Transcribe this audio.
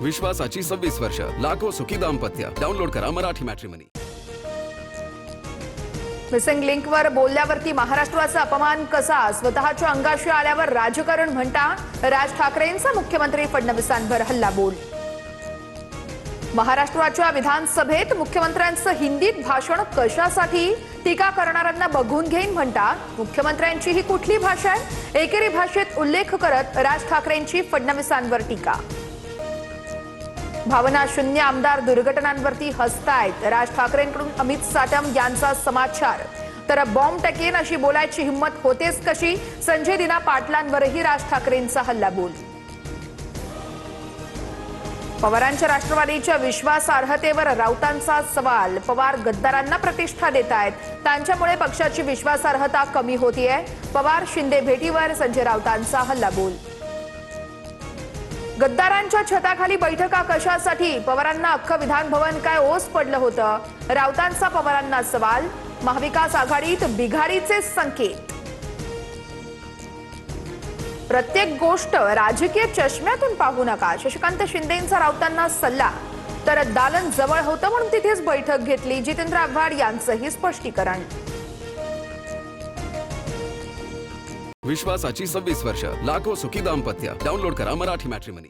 विश्वासाची 26 वर्ष, लाखो सुखी दाम्पत्य. डाउनलोड करा मराठी मॅट्रिमनी. मिसिंग लिंकवर बोलल्यावरती महाराष्ट्राचा अपमान कसा? स्वतःच्या अंगाशी आल्यावर राजकारण म्हणता राज ठाकरेंचा मुख्यमंत्री फडणवीसांवर हल्लाबोल. महाराष्ट्राच्या विधानसभेत मुख्यमंत्र्यांचं हिंदीत भाषण कशासाठी? टीका करणाऱ्यांना बघून घेईन म्हणता मुख्यमंत्र्यांची ही कुठली भाषा आहे? एकेरी भाषेत उल्लेख करत राज ठाकरेंची फडणवीसांवर टीका. भावना शून्य आमदार दुर्घटनांवरती हसतायत. राज ठाकरेंकडून अमित साटम यांचा समाचार. तर बॉम्ब टाकेन अशी बोलायची हिंमत होतेच कशी? संजय दिना पाटलांवरही राज ठाकरेंचा हल्लाबोल. पवारांच्या राष्ट्रवादीच्या विश्वासार्हतेवर राऊतांचा सवाल. पवार गद्दारांना प्रतिष्ठा देत आहेत, त्यांच्यामुळे पक्षाची विश्वासार्हता कमी होतीये. पवार शिंदे भेटीवर संजय राऊतांचा हल्लाबोल. गद्दारांच्या छताखाली बैठका कशासाठी? पवारांना अख्खं विधान भवन काय ओस पडलं होतं? राऊतांचा पवारांना सवाल. महाविकास आघाडीत बिघाडीचे संकेत. प्रत्येक गोष्ट राजकीय चष्म्यातून पाहू नका, शशिकांत शिंदेंचा राऊतांना सल्ला. तर दालन जवळ होतं म्हणून तिथेच बैठक घेतली. जितेंद्र आव्हाड यांचंही स्पष्टीकरण. विश्वासाची 26 वर्ष, लाखो सुखी दाम्पत्य. डाउनलोड करा मराठी मॅट्रिमनी.